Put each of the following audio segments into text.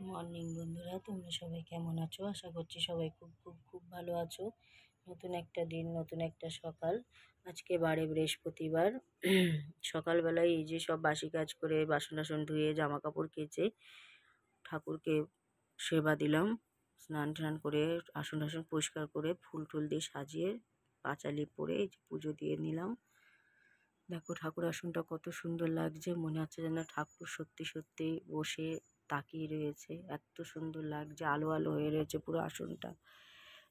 Morning বন্ধুরা, তোমরা সবাই কেমন আছো? আশা করছি সবাই খুব খুব খুব ভালো আছো। নতুন একটা দিন, নতুন একটা সকাল। আজকে বারে বৃহস্পতিবার। সকালবেলায় এই যে সব বাসি কাজ করে বাসন টাসন ধুয়ে জামা কাপড় কেচে ঠাকুরকে সেবা দিলাম। স্নান টান করে আসন টাসন পরিষ্কার করে ফুল টুল দিয়ে সাজিয়ে পাঁচালি পরে এই যে পুজো দিয়ে নিলাম। দেখো ঠাকুর আসনটা কত সুন্দর লাগছে, মনে হচ্ছে যেন ঠাকুর সত্যি সত্যি বসে তাকিয়ে রয়েছে। এত সুন্দর লাগছে, আলো আলো হয়ে রয়েছে পুরো আসনটা।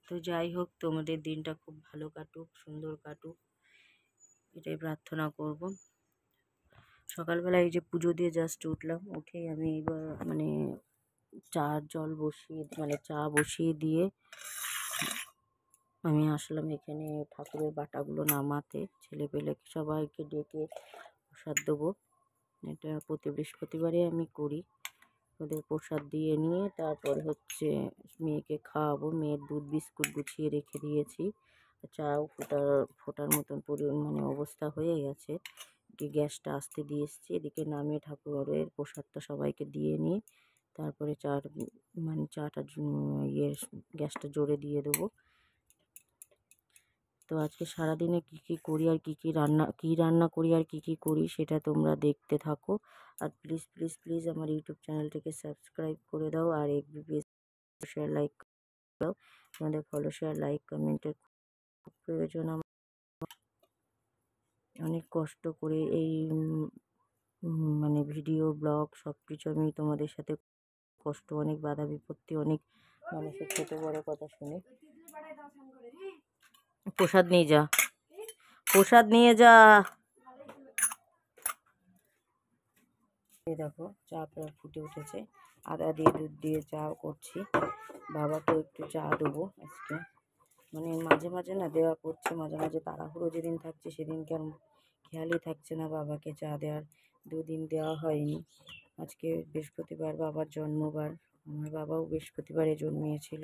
তো যাই হোক, তোমাদের দিনটা খুব ভালো কাটুক, সুন্দর কাটুক, এটাই প্রার্থনা করব। সকালবেলা এই যে পুজো দিয়ে জাস্ট উঠলাম, উঠেই আমি এবার চা বসিয়ে দিয়ে আমি আসলাম এখানে ঠাকুরের বাটাগুলো নামাতে। ছেলেপেলেকে সবাইকে ডেকে প্রসাদ দেবো। এটা প্রতি বৃহস্পতিবারে আমি করি। ওদের প্রসাদ দিয়ে নিয়ে তারপরে হচ্ছে মেয়েকে খাওয়াবো। মেয়ের দুধ বিস্কুট গুছিয়ে রেখে দিয়েছি। চাও ফোটার মতন অবস্থা হয়ে গেছে। গ্যাসটা আসতে দিয়ে এসছি, এদিকে নামিয়ে ঠাকুরের প্রসাদটা সবাইকে দিয়ে নিয়ে তারপরে চাটা গ্যাসটা জোরে দিয়ে দেবো। তো আজকে সারাদিনে কী করি আর কী রান্না করি আর কী করি সেটা তোমরা দেখতে থাকো। আর প্লিজ প্লিজ প্লিজ আমার ইউটিউব চ্যানেলটিকে সাবস্ক্রাইব করে দাও, আর এফবি পেজ শেয়ার লাইক দাও। তোমাদের ফলো শেয়ার লাইক কমেন্টের খুব প্রয়োজন। আমার অনেক কষ্ট করে এই ভিডিও ব্লগ সব কিছু আমি তোমাদের সাথে কষ্ট, অনেক বাধা বিপত্তি, অনেক মানুষের ছোটো বড় কথা শুনে। প্রসাদ নিয়ে যা, প্রসাদ নিয়ে যা। দেখো চা প্রায় ফুটে উঠেছে, আদা দিয়ে দুধ দিয়ে চা করছি। বাবাকে একটু চা দেবো আজকে। মাঝে মাঝে না দেওয়া করছে, মাঝে মাঝে তাড়াহুড়ো যেদিন থাকছে সেদিন কেন খেয়ালই থাকছে না বাবাকে চা দেওয়ার। দুদিন দেওয়া হয়নি। আজকে বৃহস্পতিবার, বাবার জন্মবার। আমার বাবাও বৃহস্পতিবারে জন্মিয়েছিল,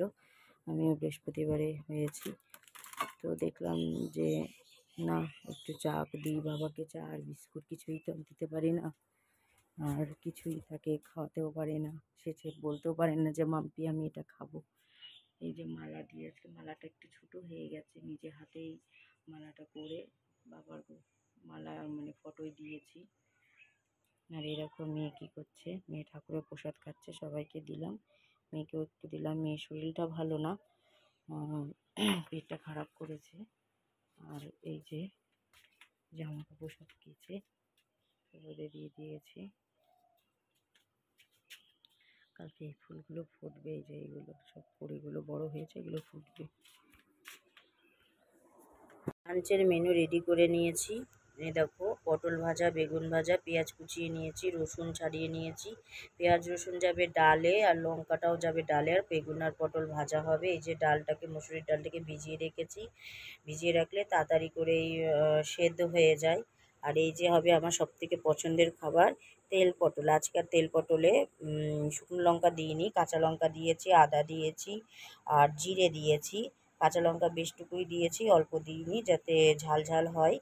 আমিও বৃহস্পতিবারে হয়েছি। তো দেখলাম যে না, একটু চা দিই বাবাকে। চা আর বিস্কুট কিছুই তো দিতে পারি না, আর কিছুই তাকে খাওয়াতেও পারে না। সে বলতেও পারে না যে মাম্পি আমি এটা খাবো। এই যে মালা দিয়েছে, মালাটা একটু ছোটো হয়ে গেছে, নিজে হাতেই মালাটা করে বাবার মালা ফটোয় দিয়েছি। আর এরকম মেয়ে কী করছে, মেয়ে ঠাকুরের প্রসাদ খাচ্ছে, সবাইকে দিলাম, মেয়েকেও একটু দিলাম। মেয়ের শরীরটা ভালো না, পেটটা খারাপ করেছে। আর এই যে জামা কাপড় সব কেচে রোদে দিয়ে দিয়েছি। কালকে এই ফুলগুলো ফুটবে, এই যে এইগুলো সব কুড়িগুলো বড় হয়েছে, এগুলো ফুটবে। লাঞ্চের মেনু রেডি করে নিয়েছি। এই দেখো পটল ভাজা, বেগুন ভাজা, পেঁয়াজ কুচিয়ে নিয়েছি, রসুন ছাড়িয়ে নিয়েছি। পেঁয়াজ রসুন যাবে ডালে, আর লঙ্কাটাও যাবে ডালে, আর বেগুন আর পটল ভাজা হবে। এই যে ডালটাকে, মসুরির ডালটাকে ভিজিয়ে রেখেছি। ভিজিয়ে রাখলে তাড়াতাড়ি করেই সেদ্ধ হয়ে যায়। আর এই যে হবে আমার সবথেকে পছন্দের খাবার, তেল পটল। আজকাল তেল পটলে শুকনো লঙ্কা দিইনি, কাঁচা লঙ্কা দিয়েছি, আদা দিয়েছি, আর জিরে দিয়েছি। কাঁচা লঙ্কা বেশটুকুই দিয়েছি, অল্প দিইনি, যাতে ঝাল ঝাল হয়।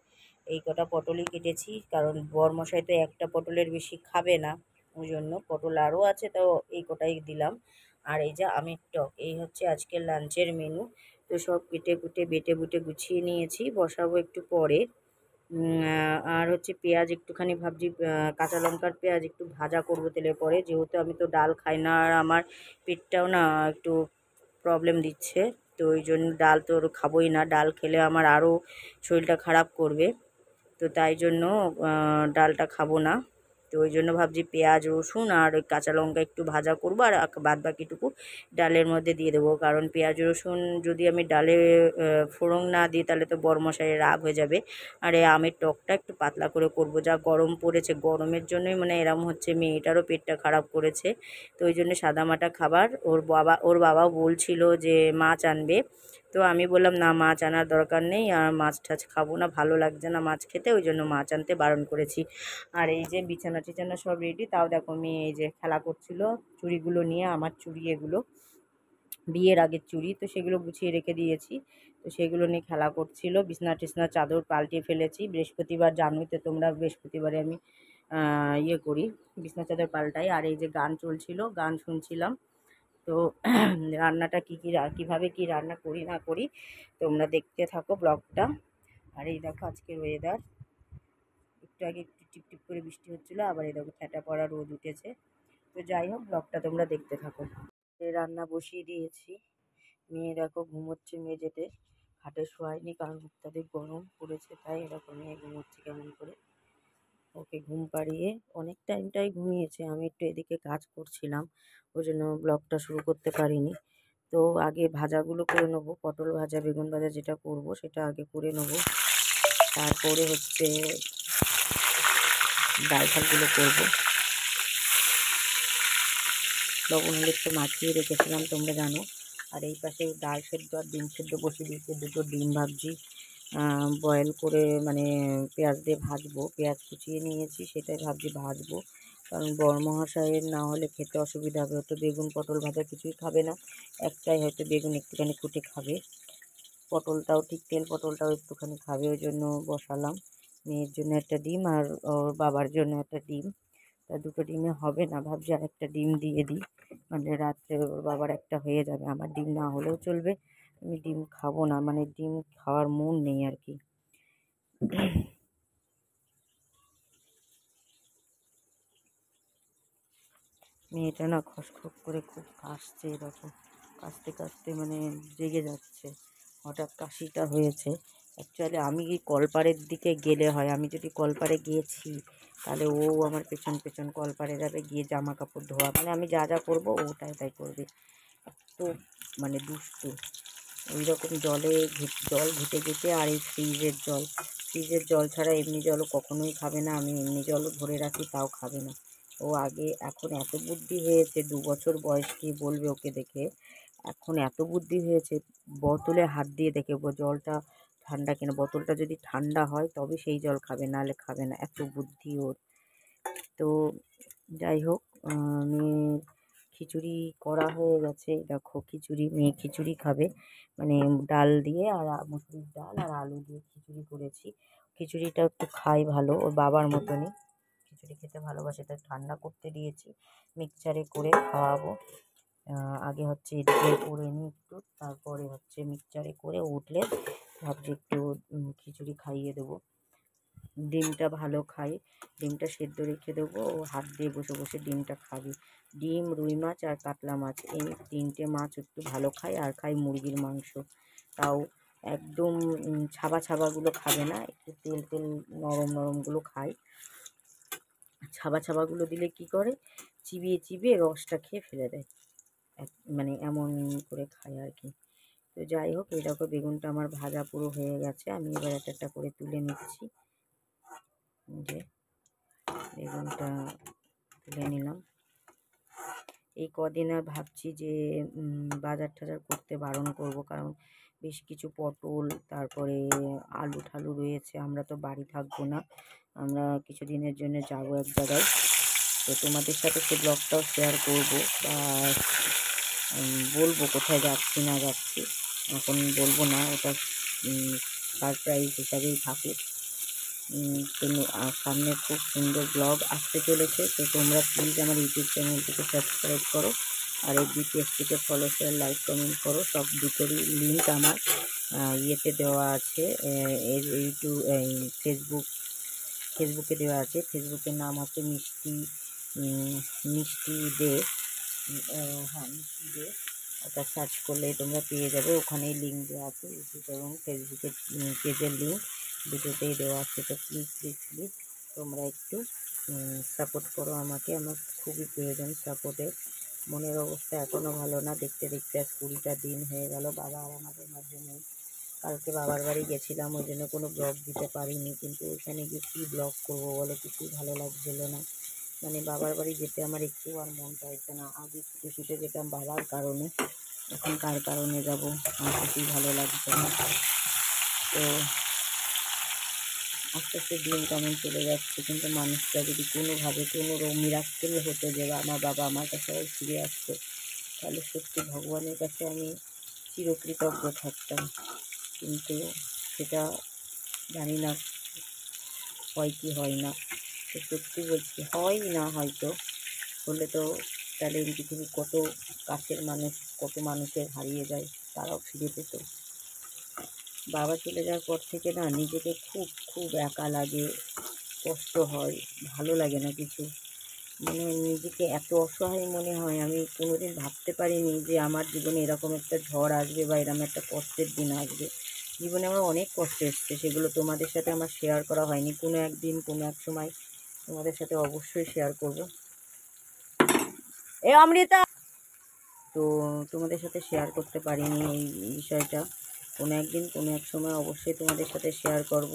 এই কটা পটলই কেটেছি, কারণ বরমশাই তো একটা পটলের বেশি খাবে না, ওই জন্য পটল আরও আছে, তো এই কটাই দিলাম। আর এই যে আমের টক, এই হচ্ছে আজকের লাঞ্চের মেনু। তো সব কেটে কুটে বেটে বুটে গুছিয়ে নিয়েছি, বসাবো একটু পরে। আর হচ্ছে পেঁয়াজ একটুখানি ভাবছি, কাঁচা লঙ্কার পেঁয়াজ একটু ভাজা করবো তেলে পরে, যেহেতু আমি তো ডাল খাই না, আর আমার পেটটাও না একটু প্রবলেম দিচ্ছে। তো ওই জন্য ডাল তো খাবোই না, ডাল খেলে আমার আরও শরীরটা খারাপ করবে। তো তাই জন্য ডালটা খাবো না। তো ওই জন্য ভাবছি পেঁয়াজ রসুন আর ওই কাঁচা লঙ্কা একটু ভাজা করবো, আর বাদ বাকিটুকু ডালের মধ্যে দিয়ে দেবো। কারণ পেঁয়াজ রসুন যদি আমি ডালে ফোড়ন না দিই তাহলে তো বরমশাইয়ের রাগ হয়ে যাবে। আর এই আমের টকটা একটু পাতলা করে করবো, যা গরম পড়েছে, গরমের জন্যই এরম হচ্ছে, মেয়েটারও পেটটা খারাপ করেছে। তো ওই জন্য সাদামাটা খাবার। ওর বাবাও বলছিল যে মাছ আনবে, তো আমি বললাম না, মাছ আনার দরকার নেই, আর মাছ টাছ খাবো না, ভালো লাগছে না মাছ খেতে, ওই জন্য মাছ আনতে বারণ করেছি। আর এই যে বিছানা টিছানা সব রেডি, তাও দেখো মেয়ে এই যে খেলা করছিল চুড়িগুলো নিয়ে। আমার চুড়ি এগুলো বিয়ের আগের চুড়ি, তো সেগুলো গুছিয়ে রেখে দিয়েছি, তো সেগুলো নিয়ে খেলা করছিল। বিছনা টিছনা চাদর পাল্টে ফেলেছি। বৃহস্পতিবার জানোই তো তোমরা, বৃহস্পতিবারে আমি ইয়ে করি, বিছনা চাদর পাল্টাই। আর এই যে গান চলছিল, গান শুনছিলাম। তো রান্নাটা কীভাবে কী রান্না করি না করি তোমরা দেখতে থাকো ব্লগটা। আর এই দেখো আজকের ওয়েদার, একটু আগে একটু টিপটিপ করে বৃষ্টি হচ্ছিলো, আবার এই দেখো ঠেটা পড়া রোদ উঠেছে। তো যাই হোক, ব্লগটা তোমরা দেখতে থাকো। রান্না বসিয়ে দিয়েছি। মেয়ে দেখো ঘুমোচ্ছে মেঝেতে, খাটে শোয়ায়নি কারণ অত্যাধিক গরম পড়েছে, তাই এরকম মেয়ে ঘুমোচ্ছে কেমন করে। ওকে ঘুম পাড়িয়ে অনেক টাইমটাই ঘুমিয়েছে, আমি একটু এদিকে কাজ করছিলাম, ওই জন্য ব্লগটা শুরু করতে পারিনি। তো আগে ভাজাগুলো করে নেবো, পটল ভাজা বেগুন ভাজা যেটা করব সেটা আগে করে নেবো, তারপরে হচ্ছে ডাল ফালগুলো করবো। লবণ হলুদ তো মাখিয়ে রেখেছিলাম তোমরা জানো। আর এই পাশে ডাল সেদ্ধ আর ডিম সেদ্ধ বসিয়ে দিয়েছি, দুটো ডিম ভাবছি বয়েল করে মানে পেঁয়াজ দিয়ে ভাজবো। পেঁয়াজ কুচিয়ে নিয়েছি, সেটাই ভাবছি ভাজবো, কারণ বড়মহাশয়ের না হলে খেতে অসুবিধা হবে। হয়তো বেগুন পটল ভাজা কিছুই খাবে না, একটাই হয়তো বেগুন একটুখানি কুটে খাবে, পটলটাও ঠিক তেল পটলটাও একটুখানি খাবে, ওই জন্য বসালাম। মেয়ের জন্য একটা ডিম আর ওর বাবার জন্য একটা ডিম। তা দুটো ডিমে হবে না, ভাবছি আর একটা ডিম দিয়ে দিই, মানে রাত্রে ওর বাবার একটা হয়ে যাবে, আমার ডিম না হলেও চলবে। আমি ডিম খাবো না, মানে ডিম খাওয়ার মন নেই আর কি। মেয়েটা না খসখস করে খুব কাশছে, এরকম কাশতে কাশতে মানে জেগে যাচ্ছে, হঠাৎ কাশিটা হয়েছে। অ্যাকচুয়ালি আমি কলপাড়ের দিকে গেলে হয়, আমি যদি কলপাড়ে গিয়েছি তাহলে ও আমার পেছন পেছন কলপাড়ে যাবে, গিয়ে জামা কাপড় ধোয়া, মানে আমি যা যা করবো ও তাই করবে। তো মানে দুষ্টু, ওই রকম জল ঘেটে ঘেটে। আর এই ফ্রিজের জল ছাড়া এমনি জলও কখনোই খাবে না, আমি এমনি জলও ভরে রাখি তাও খাবে না। ও আগে, এখন এত বুদ্ধি হয়েছে, 2 বছর বয়স, কি বলবে ওকে দেখে, এখন এত বুদ্ধি হয়েছে, বোতলে হাত দিয়ে দেখে জলটা ঠান্ডা কিনা, বোতলটা যদি ঠান্ডা হয় তবে সেই জল খাবে, নাহলে খাবে না, এত বুদ্ধি ওর। তো যাই হোক, মেয়ে খিচুড়ি করা হয়ে গেছে, দেখো খিচুড়ি, মেয়ে খিচুড়ি খাবে, মানে ডাল দিয়ে আর মুসুরির ডাল আর আলু দিয়ে খিচুড়ি করেছি। খিচুড়িটা একটু খাই ভালো, ওর বাবার মতনই খিচুড়ি খেতে ভালোবাসে, তাই ঠান্ডা করতে দিয়েছি, মিক্সচারে করে খাওয়াবো। আগে হচ্ছে এদিকে করে নিই একটু, তারপরে হচ্ছে মিক্সচারে করে উঠলে ভাবছি একটু খিচুড়ি খাইয়ে দেবো। ডিমটা ভালো খাই, ডিমটা সেদ্ধ রেখে দেবো, ও হাত দিয়ে বসে বসে ডিমটা খাবে। ডিম, রুই মাছ আর কাতলা মাছ, এই 3টে মাছ একটু ভালো খাই। আর খাই মুরগির মাংস, তাও একদম ছাবা ছাবাগুলো খাবে না, একটু তেল তেল নরম নরমগুলো খায়। ছাবা ছাবাগুলো দিলে কি করে, চিবিয়ে চিবিয়ে রসটা খেয়ে ফেলে দেয়, মানে এমন করে খায় আর কি। তো যাই হোক, এই দেখো বেগুনটা আমার ভাজা পুরো হয়ে গেছে, আমি এবার একটা একটা করে তুলে নিচ্ছি। যে বেগুনটা তুলে নিলাম। এই কদিন আর ভাবছি যে বাজার টাজার করতে বারণ করব, কারণ বেশ কিছু পটল, তারপরে আলু ঠালু রয়েছে, আমরা তো বাড়ি থাকবো না, আমরা কিছুদিনের জন্য যাব এক জায়গায়। তো তোমাদের সাথে সেই ব্লগটাও শেয়ার করব, বা বলবো কোথায় যাচ্ছি না যাচ্ছি, এখন বলবো না, ওটা সারপ্রাইজ হিসাবেই থাকুক। সামনে খুব সুন্দর ব্লগ আসতে চলেছে, তো তোমরা প্লিজ আমার ইউটিউব চ্যানেলটিকে সাবস্ক্রাইব করো, আর এই বিটিএসটিকে ফলো, শেয়ার, লাইক, কমেন্ট করো। সব দুটোরই লিঙ্ক আমার ইয়েতে দেওয়া আছে, ফেসবুকে দেওয়া আছে। ফেসবুকের নাম হচ্ছে মিষ্টি দে, হ্যাঁ মিষ্টি দে, ওটা সার্চ করলেই তোমরা পেয়ে যাবে, ওখানেই লিঙ্ক দেওয়া আছে, ইউটিউব এবং ফেসবুকের পেজের লিঙ্ক দুটোতেই দেওয়া আছে। তো প্লিজ প্লিজ প্লিজ তোমরা একটু সাপোর্ট করো আমাকে, আমার খুবই প্রয়োজন সাপোর্টের। মনের অবস্থা এখনও ভালো না, দেখতে দেখতে আজ 20টা দিন হয়ে গেল, বাবা আর আমাদের মাঝে নেই। কালকে বাবার বাড়ি গেছিলাম, ওই জন্য কোনো ব্লগ দিতে পারিনি, কিন্তু ওইখানে গিয়ে কী ব্লগ করবো বলো, কিছুই ভালো লাগছিল না। মানে বাবার বাড়ি যেতে আমার একটু আর মন চাইছে না, আগে খুশিতে যেতাম বাবার কারণে, এখন কার কারণে যাবো, আমার কিছুই ভালো লাগছে না। তো আস্তে আস্তে দিন কেমন চলে যাচ্ছে, কিন্তু মানুষটা যদি কোনোভাবে কোনো মিরাক্কেল হতো যে আমার বাবা আমার কাছে আবার ফিরে আসতো, তাহলে সত্যি ভগবানের কাছে আমি চিরকৃতজ্ঞ থাকতাম, কিন্তু সেটা জানি না হয় কি হয় না। তো সত্যি বলছি হয় না, হয়তো হলে তো তাহলে এই পৃথিবীর কত কাছের মানুষ, কত মানুষের হারিয়ে যায়, তারাও ফিরে পেত। বাবা চলে যাওয়ার পর থেকে না নিজেকে খুব খুব একা লাগে, কষ্ট হয়, ভালো লাগে না কিছু। মানে নিজেকে এত অসহায় মনে হয়, আমি কোনোদিন ভাবতে পারিনি যে আমার জীবনে এরকম একটা ঝড় আসবে বা এরকম একটা কষ্টের দিন আসবে। জীবনে আমার অনেক কষ্ট এসছে, সেগুলো তোমাদের সাথে আমার শেয়ার করা হয়নি। কোনো একদিন কোনো এক সময় তোমাদের সাথে অবশ্যই শেয়ার করব। এ অমৃতা, তো তোমাদের সাথে শেয়ার করতে পারিনি এই বিষয়টা। কোনো একদিন কোনো এক সময় অবশ্যই তোমাদের সাথে শেয়ার করব।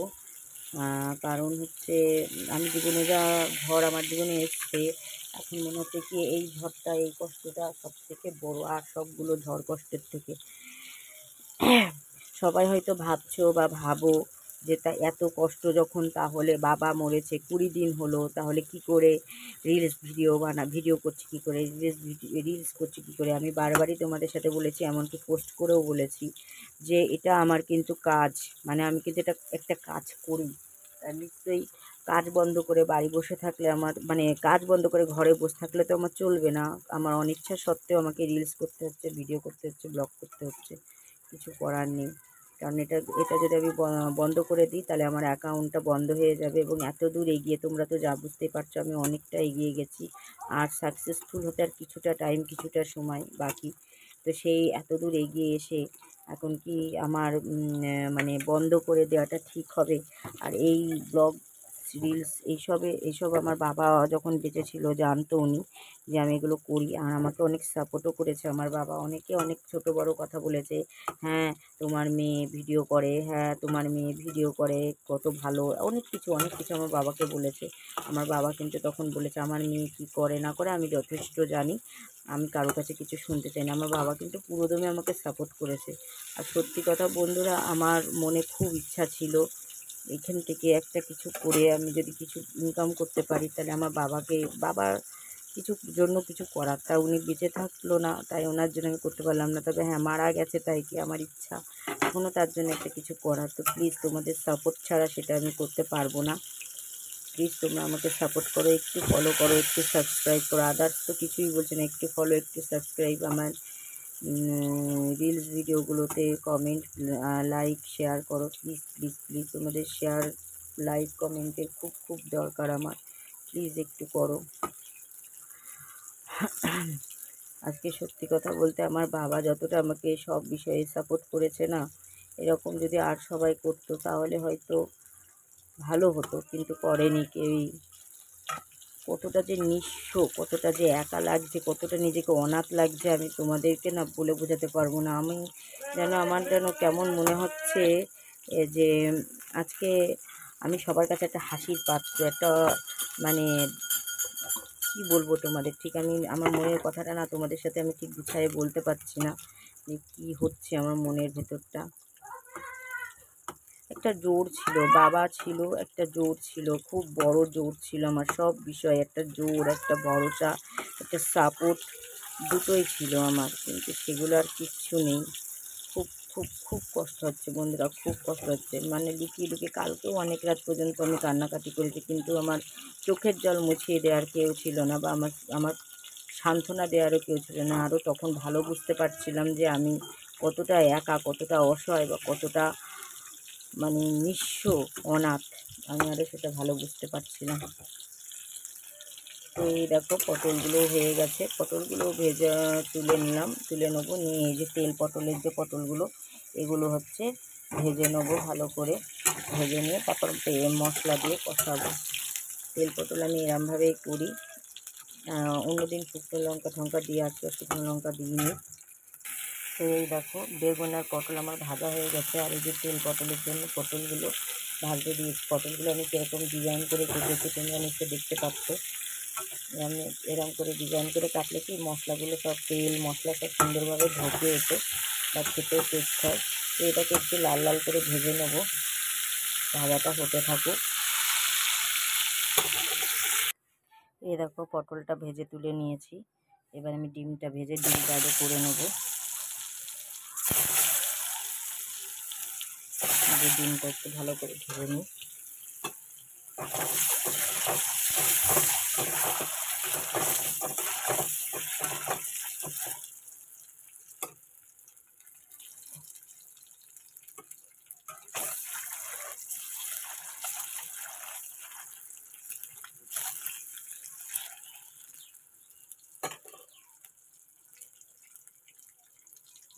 কারণ হচ্ছে আমি জীবনে যা ঝড় আমার জীবনে এসছে, এখন মনে হচ্ছে কি এই ঝড়টা, এই কষ্টটা সব থেকে বড় আর সবগুলো ঝড় কষ্টের থেকে। সবাই হয়তো ভাবছো বা ভাবো যে তা এত কষ্ট যখন, তাহলে বাবা মরেছে 20 দিন হলো, তাহলে কি করে ভিডিও করছি, কি করে রিলস করছি, কি করে। আমি বারবারই তোমাদের সাথে বলেছি, এমনকি পোস্ট করেও বলেছি যে এটা আমার কিন্তু কাজ, মানে আমি কিন্তু এটা একটা কাজ করি। নিশ্চয়ই কাজ বন্ধ করে বাড়ি বসে থাকলে আমার, মানে কাজ বন্ধ করে ঘরে বসে থাকলে তো আমার চলবে না। আমার অনিচ্ছা সত্ত্বেও আমাকে রিলস করতে হচ্ছে, ভিডিও করতে হচ্ছে, ব্লগ করতে হচ্ছে, কিছু করার নেই। কারণ এটা যদি আমি বন্ধ করে দিই তাহলে আমার অ্যাকাউন্টটা বন্ধ হয়ে যাবে। এবং এত দূর এগিয়ে, তোমরা তো যা বুঝতেই পারছো আমি অনেকটা এগিয়ে গেছি, আর সাকসেসফুল হতে আর কিছুটা টাইম, কিছুটা সময় বাকি। তো সেই এত দূর এগিয়ে এসে এখন কি আমার মানে বন্ধ করে দেওয়াটা ঠিক হবে? আর এই ব্লগ, রিলস, এইসব আমার বাবা যখন বেঁচে ছিল জানতো উনি যে আমি এগুলো করি, আর আমাকে অনেক সাপোর্টও করেছে আমার বাবা। অনেক ছোট বড় কথা বলেছে, হ্যাঁ তোমার মেয়ে ভিডিও করে, হ্যাঁ তোমার মেয়ে ভিডিও করে, কত ভালো, অনেক কিছু আমার বাবাকে বলেছে। আমার বাবা কিন্তু তখন বলেছে আমার মেয়ে কী করে না করে আমি যথেষ্ট জানি, আমি কারো কাছে কিছু শুনতে চাই না। আমার বাবা কিন্তু পুরোদমে আমাকে সাপোর্ট করেছে। আর সত্যি কথা বন্ধুরা, আমার মনে খুব ইচ্ছা ছিল এখান থেকে একটা কিছু করে আমি যদি কিছু ইনকাম করতে পারি, তাহলে আমার বাবার কিছুর জন্য কিছু করার। তা উনি বেঁচে থাকলো না, তাই ওনার জন্য আমি করতে পারলাম না। তবে হ্যাঁ, মারা গেছে তাই কি আমার ইচ্ছা এখনও তার জন্য একটা কিছু করার। তো প্লিজ তোমাদের সাপোর্ট ছাড়া সেটা আমি করতে পারবো না। প্লিজ তোমরা আমাকে সাপোর্ট করো, একটু ফলো করো, একটু সাবস্ক্রাইব করো। আদার্স তো কিছুই বলছে না, একটু ফলো, একটু সাবস্ক্রাইব। আমার রিলস ভিডিওগুলোতে কমেন্ট, লাইক, শেয়ার করো প্লিজ প্লিজ প্লিজ। তোমাদের শেয়ার, লাইক, কমেন্টের খুব খুব দরকার আমার, প্লিজ একটু করো। আজকে সত্যি কথা বলতে আমার বাবা যতটা আমাকে সব বিষয়ে সাপোর্ট করেছে না, এরকম যদি আর সবাই করতো তাহলে হয়তো ভালো হতো, কিন্তু করেনি কেউই। কতটা যে নিঃস্ব, কতটা যে একা লাগছে, কতটা নিজেকে অনাথ লাগছে, আমি তোমাদেরকে না বলে বোঝাতে পারবো না। আমার যেন কেমন মনে হচ্ছে যে আজকে আমি সবার কাছে একটা হাসির পাত্র, একটা মানে কী বলবো তোমাদের, ঠিক আমি আমার মনের কথাটা না তোমাদের সাথে আমি ঠিক গুছায়ে বলতে পারছি না যে কী হচ্ছে আমার মনের ভেতরটা। একটা জোর ছিল, বাবা ছিল, একটা জোর ছিল, খুব বড় জোর ছিল আমার সব বিষয়ে। একটা জোর, একটা ভরসা, একটা সাপোর্ট, দুটোই ছিল আমার, কিন্তু সেগুলো আর কিচ্ছু নেই। খুব খুব খুব কষ্ট হচ্ছে বন্ধুরা, খুব কষ্ট হচ্ছে। মানে লুকিয়ে লুকিয়ে কালকেও অনেক রাত পর্যন্ত আমি কান্নাকাটি করেছি, কিন্তু আমার চোখের জল মুছিয়ে দেওয়ার কেউ ছিল না, বা আমার সান্ত্বনা দেওয়ারও কেউ ছিল না। আরও তখন ভালো বুঝতে পারছিলাম যে আমি কতটা একা, কতটা অসহায়, বা কতটা মানে নিঃস্ব, অনাথ। আমি আরও সেটা ভালো বুঝতে পারছিলাম। তো এই দেখো পটলগুলো হয়ে গেছে, পটলগুলো তুলে নেবো। নিয়ে এই যে তেল পটলের যে পটলগুলো, এগুলো হচ্ছে ভেজে নেবো ভালো করে। ভেজে নিয়ে তারপর মশলা দিয়ে কষাবো। তেল পটল আমি এরমভাবেই করি, অন্যদিন শুকনো লঙ্কা টঙ্কা দিয়ে, আজকে শুকনো লঙ্কা দিইনি। তো এই দেখো বেগুন আর পটল আমার ভাজা হয়ে গেছে। আর এই যে তেল পটলের জন্য পটলগুলো ভাজতে দিয়েছি। পটলগুলো আমি কীরকম ডিজাইন করে কেটেছি তোমরা নিশ্চয়ই দেখতে পাচ্ছ। আমি এরকম করে ডিজাইন করে কাটলে কি মশলাগুলো সব, তেল মশলা সব সুন্দরভাবে ঢোকে এতে, বা খেতেও টেস্ট হয়। তো এটাকে একটু লাল লাল করে ভেজে নেবো, ভাজাটা হতে থাকুক। এই দেখো পটলটা ভেজে তুলে নিয়েছি। এবার আমি ডিমটা আগে করে নেবো। ডিমটা একটু ভালো করে ভেজে নিই।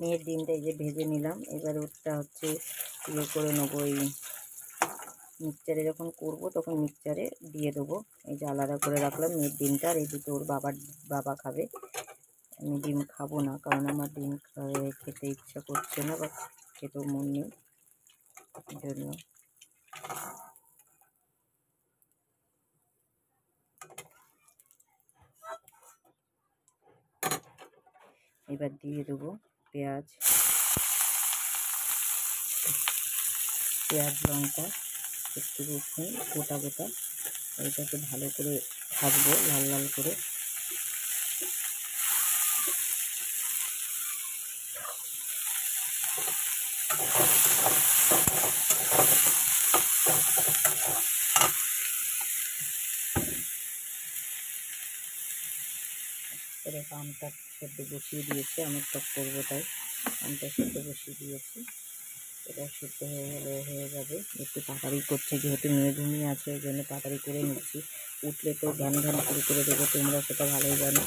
মেয়ের ডিমটা এই যে ভেজে নিলাম। এবার ওটা হচ্ছে ইয়ে করে নেবো, এই মিক্সচারে যখন করব তখন মিক্সচারে দিয়ে দেবো। এই যে আলাদা করে রাখলাম মেয়ের ডিমটা, আর এই দুটো ওর বাবা খাবে। আমি ডিম খাবো না, কারণ আমার ডিম খেতে ইচ্ছা করছে না বা খেতেও মন নেই, জন্য। এবার দিয়ে দেবো পেঁয়াজ, লঙ্কা, একটু রসুন গোটা গোটা। এটাকে ভালো করে ভাজবো লাল লাল করে। এরকম আমটা সেদ্ধ বসিয়ে দিয়েছি, আমার সব করবো তাই আমটা সেদ্ধ বসিয়ে দিয়েছি। এটা সেদ্ধ হয়ে যাবে। একটু তাড়াতাড়ি করছে, যেহেতু মেয়ে ঘুমিয়ে আছে ওই জন্য তাড়াতাড়ি করে নিচ্ছি। উঠলে তো ঘ্যান ঘ্যান শুরু করে দেবো, তোমরা সেটা ভালোই জানো।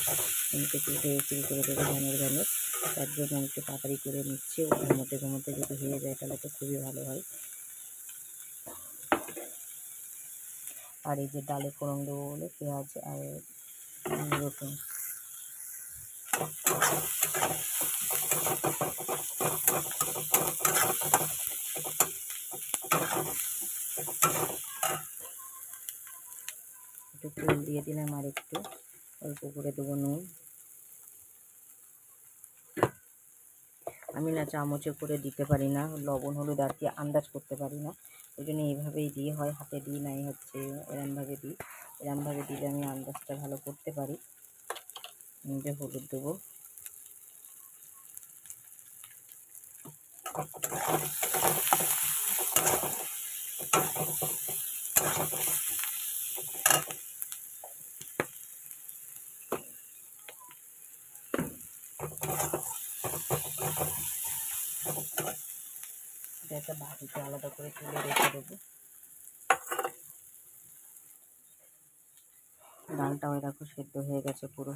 কিন্তু উঠে শুরু করে দেবো ঘ্যানের ঘ্যানের, তার জন্য আমি একটু তাড়াতাড়ি করে নিচ্ছি। ঘুমোতে ঘুমোতে যদি হয়ে যায় তাহলে তো খুবই ভালো হয়। আর এই যে ডালে ফোড়ন দেবো বলে পেঁয়াজ আর রসুন। একটু তেল দিয়ে দিলাম, আর একটু অল্প করে দেবো নুন। আমি না চামচে করে দিতে পারি না, লবণ হলুদ আর কি আন্দাজ করতে পারি না, ওই জন্য এইভাবেই দিয়ে হয়, হাতে দিই নাই হচ্ছে এরমভাবে দিই। এরমভাবে দিলে আমি আন্দাজটা ভালো করতে পারি। যে হলুদ দেবো, এটা একটা বাটিতে আলাদা করে তুলে রেখে দেবো। ডালটাও দেখো সেদ্ধ হয়ে গেছে পুরো,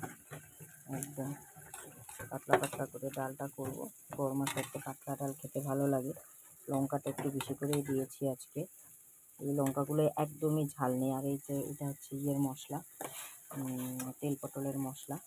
একদম পাতলা পাতলা করে ডালটা করবো। গরম মশলা একটু পাতলা ডাল খেতে ভালো লাগে। লঙ্কাটা একটু বেশি করেই দিয়েছি আজকে। এই লঙ্কাগুলো একদমই ঝাল নেই। আর এই যে এটা হচ্ছে ইয়ের মশলা, তেল পটলের মশলা।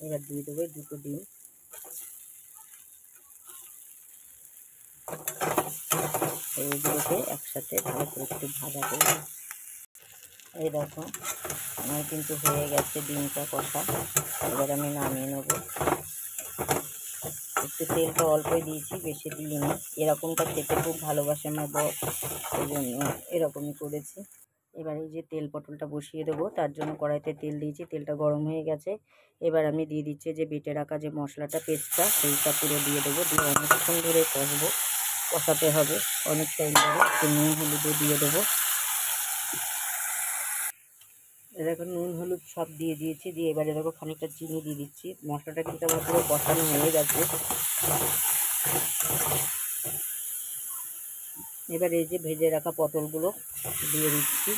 এবার দিয়ে দেবো দুটো ডিম। এইগুলোকে একসাথে ভালো করে একটু ভাজা করব। এই দেখো আমার কিন্তু হয়ে গেছে ডিমটা কষা। এবার আমি নামিয়ে নেব। একটু তেলটা অল্পই দিয়েছি, বেশি দিইনি। এরকমটা খেতে খুব ভালোবাসে আমার বর, ওই জন্য এরকমই করেছি। এবার এই যে তেল পটলটা বসিয়ে দেবো, তার জন্য কড়াইতে তেল দিয়েছি, তেলটা গরম হয়ে গেছে। এবার আমি দিয়ে দিচ্ছি যে বেটে রাখা যে মশলাটা পেস্টটা, সেইটা পুরো দিয়ে দেবো। দিয়ে অনেকক্ষণ ধরে কষবো, কষাতে হবে অনেক টাইম ধরে। একটু নুন হলুদও দিয়ে দেবো। দেখো নুন হলুদ সব দিয়ে দিয়েছি। দিয়ে এবারে দেখো খানিকটা চিনি দিয়ে দিচ্ছি। মশলাটা কিন্তু আমার পুরো কষানো হয়ে গেছে। এবার এই যে ভেজে রাখা পটলগুলো দিয়ে দিচ্ছি।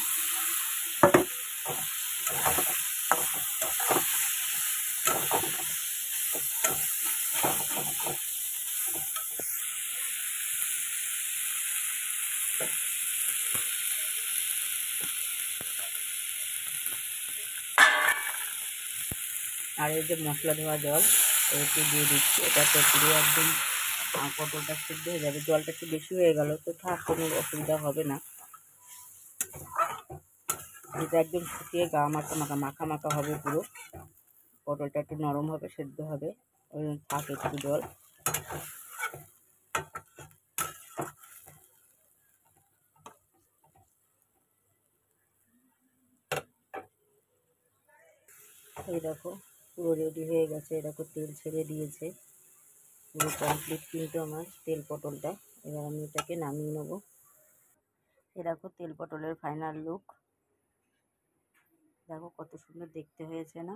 আর এই যে মশলা ধোয়া জল একটু দিয়ে দিচ্ছি। এটাতে পুরো একদম পটলটা সিদ্ধ হয়ে যাবে। জলটা একটু বেশি হয়ে গেল তো থাক, কোনো অসুবিধা হবে না। এটা একদম শুকিয়ে গা মাখা মাখা হবে পুরো। পটলটা একটু নরম হবে, সেদ্ধ হবে, ওই থাক একটু জল। এই দেখো পুরো রেডি হয়ে গেছে, দেখো তেল ছেড়ে দিয়েছে, পুরো কমপ্লিট কিন্তু আমার তেল পটলটা। এবার আমি এটাকে নামিয়ে নেবো। এই দেখো তেল পটলের ফাইনাল লুক, দেখো কত সুন্দর দেখতে হয়েছে না?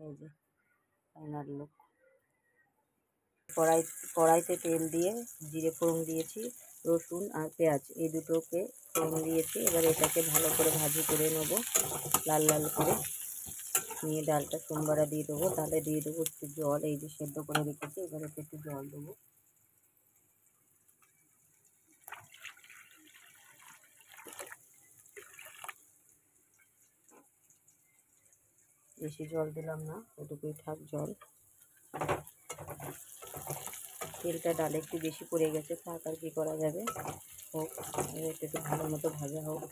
এই যে ফাইনাল লুক। কড়াইতে তেল দিয়ে জিরে ফোড়ন দিয়েছি, রসুন আর পেঁয়াজ এই দুটোকে ফোড়ন দিয়েছি। এবার এটাকে ভালো করে ভাজি করে নেবো, লাল লাল করে নিয়ে ডালটা সোমবারা দিয়ে দেবো। ডালে দিয়ে দেবো একটু জল, এই যে সেদ্ধ করে রেখেছি, এবার একটু জল দেবো। বেশি জল দিলাম না, ওটুকুই থাক জল। তেলটা ডালে একটু বেশি পড়ে গেছে, থাক আর কি করা যাবে, হোক। একটু ভালো মতো ভাজা হোক।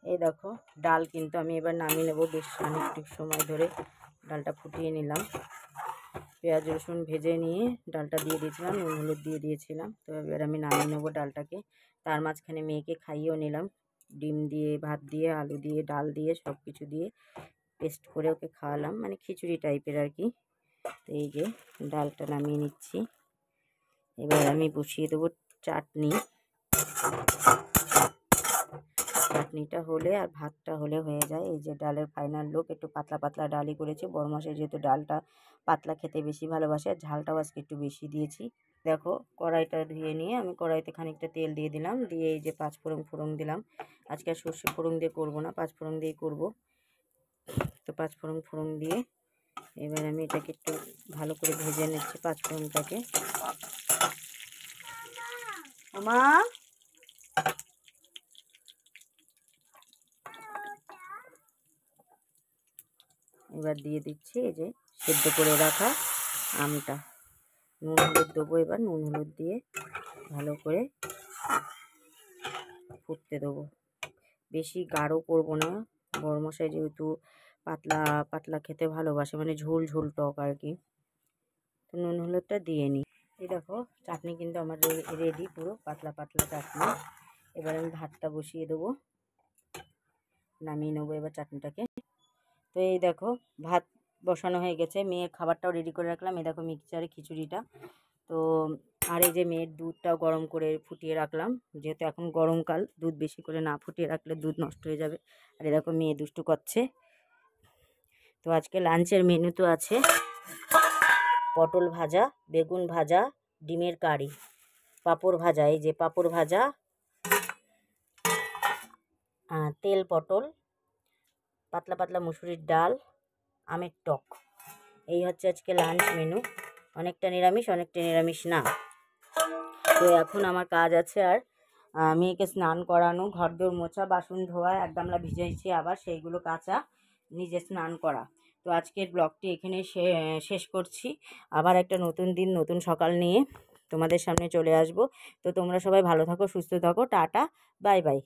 এই দেখো ডাল কিন্তু আমি এবার নামিয়ে নেবো। বেশ খানিকটু সময় ধরে ডালটা ফুটিয়ে নিলাম, পেঁয়াজ রসুন ভেজে নিয়ে ডালটা দিয়ে দিয়েছিলাম, নুন হলুদ দিয়ে দিয়েছিলাম। তো এবার আমি নামিয়ে নেবো ডালটাকে। তার মাঝখানে মেয়েকে খাইয়েও নিলাম, ডিম দিয়ে, ভাত দিয়ে, আলু দিয়ে, ডাল দিয়ে, সব কিছু দিয়ে পেস্ট করে ওকে খাওয়ালাম, মানে খিচুড়ি টাইপের আর কি। তো এই যে ডালটা নামিয়ে নিচ্ছি। এবার আমি বসিয়ে দেবো চাটনি। চাটনিটা হলে আর ভাতটা হলে হয়ে যায়। এই যে ডালের ফাইনাল লুক, একটু পাতলা পাতলা ডালই করেছি। বড় মাসে যেহেতু ডালটা পাতলা খেতে বেশি ভালোবাসে, আর ঝালটাও আজকে একটু বেশি দিয়েছি। দেখো কড়াইটা ধুয়ে নিয়ে আমি কড়াইতে খানিকটা তেল দিয়ে দিলাম, দিয়ে এই যে পাঁচফোড়ন দিলাম। আজকে আর সর্ষে ফোড়ন দিয়ে করবো না, পাঁচফোড়ন দিয়েই করবো। তো পাঁচফোড়ন দিয়ে এবার আমি এটাকে একটু ভালো করে ভেজে নিচ্ছি পাঁচফোড়নটাকে। মা এবার দিয়ে দিচ্ছি এই যে সেদ্ধ করে রাখা আমটা, নুন হলুদ দেবো। এবার নুন হলুদ দিয়ে ভালো করে ফুটতে দেবো, বেশি গাঢ় করবো না। বড়মশাই যেহেতু পাতলা পাতলা খেতে ভালোবাসে, মানে ঝোল ঝোল টক আর কি, তো নুন হলুদটা দিয়ে নিই। এই দেখো চাটনি কিন্তু আমার রেডি, পুরো পাতলা পাতলা চাটনি। এবার আমি ভাতটা বসিয়ে দেবো, নামিয়ে নেবো এবার চাটনিটাকে। তো এই দেখো ভাত বসানো হয়ে গেছে, মেয়ের খাবারটাও রেডি করে রাখলাম। এই দেখো মিক্সচারে খিচুড়িটা। তো আর এই যে মেয়ের দুধটাও গরম করে ফুটিয়ে রাখলাম, যেহেতু এখন গরমকাল, দুধ বেশি করে না ফুটিয়ে রাখলে দুধ নষ্ট হয়ে যাবে। আর এই দেখো মেয়ে দুষ্টু করছে। তো আজকে লাঞ্চের মেনু তো আছে পটল ভাজা, বেগুন ভাজা, ডিমের কারি, পাঁপড় ভাজা, এই যে পাঁপড় ভাজা, তেল পটল, পাতলা পাতলা মুসুরির ডাল, আমের টক। এই হচ্ছে আজকে লাঞ্চ মেনু। অনেকটা নিরামিষ না। তো এখন আমার কাজ আছে আর মেয়েকে স্নান করানো, ঘরদোর মোছা, বাসন ধোয়া, এক গামলা ভিজাইছি আবার সেইগুলো কাচা, নিজে স্নান করা। তো আজকের ব্লগটি এখানে শেষ করছি। আবার একটা নতুন দিন, নতুন সকাল নিয়ে তোমাদের সামনে চলে আসব। তো তোমরা সবাই ভালো থাকো, সুস্থ থাকো, টাটা, বাই বাই।